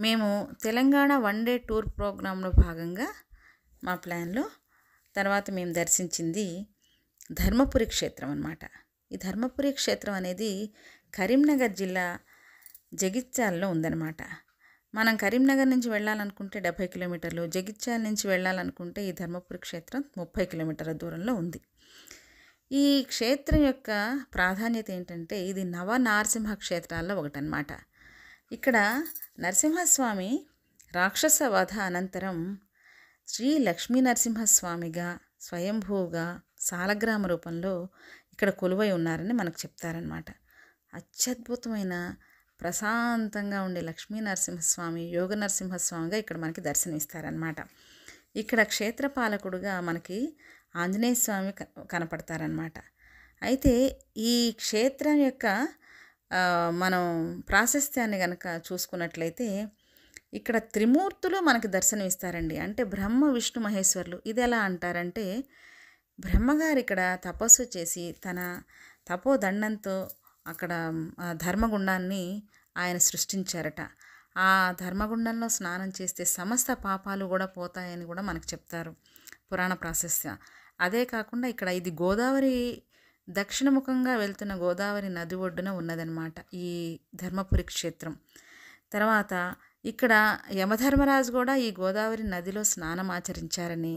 మేము Telangana one day tour ప్రోగ్రాంలో భాగంగా మా ప్లాన్లో తర్వాత మేము దర్శించింది ధర్మపురి క్షేత్రం అన్నమాట. ఈ ధర్మపురి క్షేత్రం అనేది కరీంనగర్ జిల్లా జగిత్యాలలో ఉందన్నమాట. మనం కరీంనగర్ నుంచి వెళ్ళాలనుకుంటే 70 కిలోమీటర్లు, జగిత్యాల నుంచి వెళ్ళాలనుకుంటే ఈ ధర్మపురి క్షేత్రం 30 కిలోమీటర్ల దూరంలో ఉంది. ఈ క్షేత్రం యొక్క ప్రాధాన్యత ఏంటంటే ఇది నవనారసింహ క్షేత్రాల్లో ఒకటన్నమాట. ఇక్కడ నరసింహస్వామి రాక్షస వధ అనంతరం శ్రీ లక్ష్మీ నరసింహస్వామిగా స్వయంభూగా సాలగ్రామ రూపంలో ఇక్కడ కొలువై ఉన్నారని మనకు చెప్తారనమాట. అత్యద్భుతమైన ప్రశాంతంగా ఉండే లక్ష్మీ నరసింహస్వామి యోగ నరసింహస్వామిగా ఇక్కడ మనకి దర్శనమిస్తారనమాట. ఇక్కడ క్షేత్రపాలకుడుగా మనకి ఆంజనేయ స్వామి కనపడతారనమాట. అయితే ఈ క్షేత్రం యొక్క మనం ప్రాశస్త్యాన్ని కనుక చూసుకున్నట్లయితే ఇక్కడ త్రిమూర్తులు మనకి దర్శనమిస్తారండి. అంటే బ్రహ్మ విష్ణు మహేశ్వరులు. ఇది ఎలా అంటారంటే బ్రహ్మగారు ఇక్కడ తపస్సు చేసి తన తపోదండంతో అక్కడ ధర్మగుండాన్ని ఆయన సృష్టించారట. ఆ ధర్మగుండంలో స్నానం చేస్తే సమస్త పాపాలు కూడా పోతాయని కూడా మనకు చెప్తారు పురాణ ప్రాశస్త్య. అదే కాకుండా ఇక్కడ ఇది గోదావరి దక్షిణముఖంగా వెళ్తున్న గోదావరి నది ఒడ్డున ఉన్నదన్నమాట ఈ ధర్మపురి క్షేత్రం. తర్వాత ఇక్కడ యమధర్మరాజు కూడా ఈ గోదావరి నదిలో స్నానం ఆచరించారని,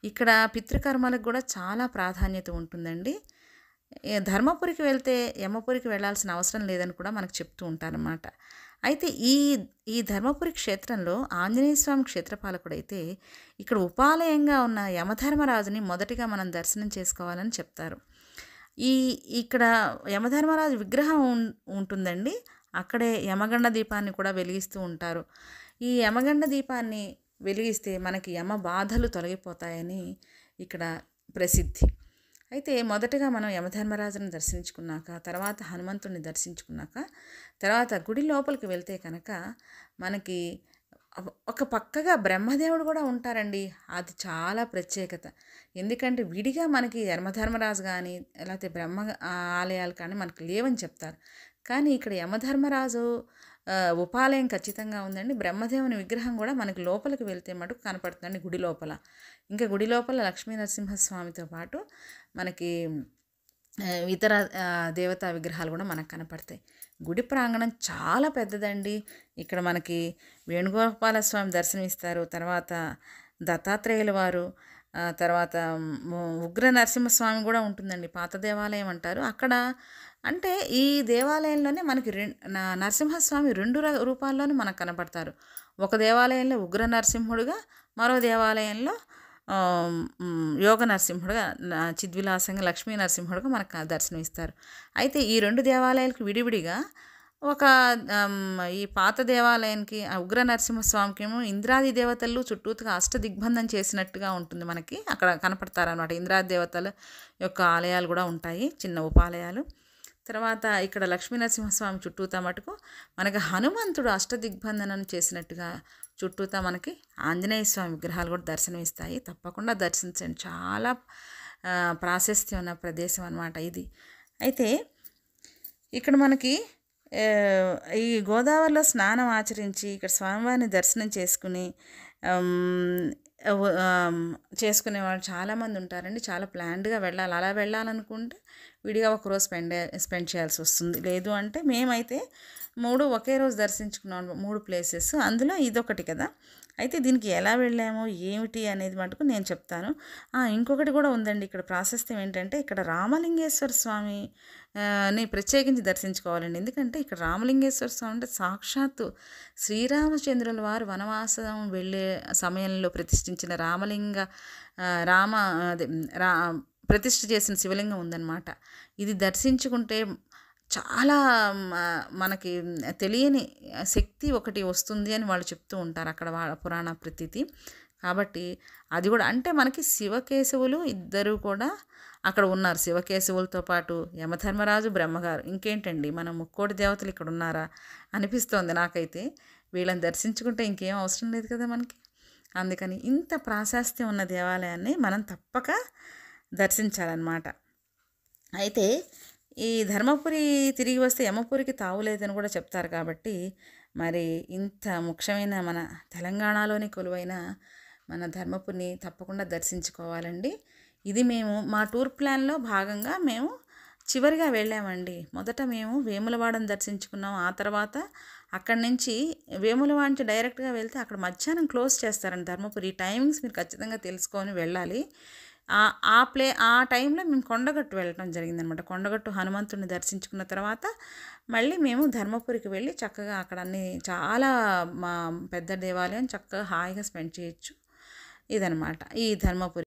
ఇక్కడ పితృకర్మలకు కూడా చాలా ప్రాధాన్యత ఉంటుందండి. ధర్మపురికి వెళ్తే యమపురికి వెళ్ళాల్సిన అవసరం లేదని కూడా మనకు చెప్తూ ఉంటారన్నమాట. అయితే ఈ ధర్మపురి క్షేత్రంలో ఆంజనేయ స్వామి క్షేత్రపాలకుడైతే ఇక్కడ ఉపాలయంగా ఉన్న యమధర్మరాజుని మొదటిగా మనం దర్శనం చేసుకోవాలని చెప్తారు. ఇక్కడ యమధర్మరాజు విగ్రహం ఉంటుందండి. అక్కడే యమగండ దీపాన్ని కూడా వెలిగిస్తూ ఉంటారు. ఈ యమగండ దీపాన్ని వెలిగిస్తే మనకి యమ బాధలు తొలగిపోతాయని ఇక్కడ ప్రసిద్ధి. అయితే మొదటగా మనం యమధర్మరాజుని దర్శించుకున్నాక తర్వాత హనుమంతుడిని దర్శించుకున్నాక తర్వాత గుడి లోపలికి వెళ్తే కనుక మనకి ఒక పక్కగా బ్రహ్మదేవుడు కూడా ఉంటారండి. అది చాలా ప్రత్యేకత. ఎందుకంటే విడిగా మనకి యమధర్మరాజు కానీ లేకపోతే బ్రహ్మ ఆలయాలు కానీ మనకు లేవని చెప్తారు. కానీ ఇక్కడ యమధర్మరాజు ఉపాలయం ఖచ్చితంగా ఉందండి. బ్రహ్మదేవుని విగ్రహం కూడా మనకి లోపలికి వెళ్తే మటుకు కనపడుతుందండి గుడి లోపల. ఇంకా గుడి లోపల లక్ష్మీ నరసింహస్వామితో పాటు మనకి ఇతర దేవతా విగ్రహాలు కూడా మనకు కనపడతాయి. గుడి ప్రాంగణం చాలా పెద్దదండి. ఇక్కడ మనకి వేణుగోపాల స్వామి దర్శనమిస్తారు. తర్వాత దత్తాత్రేయుల వారు, తర్వాత ఉగ్ర నరసింహస్వామి కూడా ఉంటుందండి. పాత దేవాలయం అంటారు. అక్కడ అంటే ఈ దేవాలయంలోనే మనకి నరసింహస్వామి 2 రూపాల్లోనే మనకు కనపడతారు. ఒక దేవాలయంలో ఉగ్ర నరసింహుడుగా, మరో దేవాలయంలో యోగ నరసింహుడుగా చిద్విలాసంగా లక్ష్మీ నరసింహుడుగా మనకు దర్శనమిస్తారు. అయితే ఈ 2 దేవాలయాలకు విడివిడిగా ఒక ఈ పాత దేవాలయానికి ఉగ్ర నరసింహస్వామికి ఏమో ఇంద్రాది దేవతలు చుట్టూతుగా అష్టదిగ్బంధం చేసినట్టుగా ఉంటుంది. మనకి అక్కడ కనపడతారనమాట. ఇంద్రాది దేవతల యొక్క ఆలయాలు కూడా ఉంటాయి, చిన్న ఉపాలయాలు. తర్వాత ఇక్కడ లక్ష్మీ నరసింహస్వామి చుట్టూతా మటుకు మనకి హనుమంతుడు అష్టదిగ్బంధనం చేసినట్టుగా చుట్టూతా మనకి ఆంజనేయ స్వామి విగ్రహాలు కూడా దర్శనమిస్తాయి. తప్పకుండా దర్శించండి. చాలా ప్రాశస్త్యం ఉన్న ప్రదేశం అన్నమాట ఇది. అయితే ఇక్కడ మనకి ఈ గోదావరిలో స్నానం ఆచరించి ఇక్కడ స్వామివారిని దర్శనం చేసుకునే వాళ్ళు చాలామంది ఉంటారండి. చాలా ప్లాన్డ్గా వెళ్ళాలి. అలా వెళ్ళాలనుకుంటే విడిగా ఒకరోజు స్పెండ్ చేయాల్సి వస్తుంది. లేదు అంటే మేమైతే 3 ఒకే రోజు దర్శించుకున్నాం. 3 ప్లేసెస్, అందులో ఇదొకటి కదా. అయితే దీనికి ఎలా వెళ్ళామో ఏమిటి అనేది మటుకు నేను చెప్తాను. ఇంకొకటి కూడా ఉందండి. ఇక్కడ ప్రాశస్త్యం ఏంటంటే ఇక్కడ రామలింగేశ్వర స్వామిని ప్రత్యేకించి దర్శించుకోవాలండి. ఎందుకంటే ఇక్కడ రామలింగేశ్వర స్వామి అంటే సాక్షాత్తు శ్రీరామచంద్రుల వారు వనవాసం వెళ్ళే సమయంలో ప్రతిష్ఠించిన ప్రతిష్ఠ చేసిన శివలింగం ఉందన్నమాట. ఇది దర్శించుకుంటే చాలా మనకి తెలియని శక్తి ఒకటి వస్తుంది అని వాళ్ళు చెప్తూ ఉంటారు అక్కడ పురాణ ప్రతీతి. కాబట్టి అది కూడా అంటే మనకి శివకేశవులు ఇద్దరు కూడా అక్కడ ఉన్నారు. శివకేశవులతో పాటు యమధర్మరాజు, బ్రహ్మగారు. ఇంకేంటండి మన ముక్కోటి దేవతలు ఇక్కడ ఉన్నారా అనిపిస్తోంది నాకైతే. వీళ్ళని దర్శించుకుంటే ఇంకేం అవసరం లేదు కదా మనకి. అందుకని ఇంత ప్రాశస్త్యం ఉన్న దేవాలయాన్ని మనం తప్పక దర్శించాలన్నమాట. అయితే ఈ ధర్మపురి తిరిగి వస్తే యమపురికి తావులేదని కూడా చెప్తారు. కాబట్టి మరి ఇంత ముఖ్యమైన మన తెలంగాణలోని కొలువైన మన ధర్మపురిని తప్పకుండా దర్శించుకోవాలండి. ఇది మేము మా టూర్ ప్లాన్లో భాగంగా మేము చివరిగా వెళ్ళామండి. మొదట మేము వేములవాడను దర్శించుకున్నాం. ఆ తర్వాత అక్కడి నుంచి వేములవాడ నుంచి డైరెక్ట్గా వెళ్తే అక్కడ మధ్యాహ్నం క్లోజ్ చేస్తారండి ధర్మపురి. ఈ టైమింగ్స్ మీరు ఖచ్చితంగా తెలుసుకొని వెళ్ళాలి. ఆ టైంలో మేము కొండగట్టు వెళ్ళటం జరిగిందనమాట. కొండగట్టు హనుమంతుడిని దర్శించుకున్న తర్వాత మళ్ళీ మేము ధర్మపురికి వెళ్ళి చక్కగా అక్కడ అన్ని చాలా మా పెద్ద దేవాలయం చక్కగా హాయిగా స్పెండ్ చేయొచ్చు. ఇదనమాట ఈ ధర్మపురి.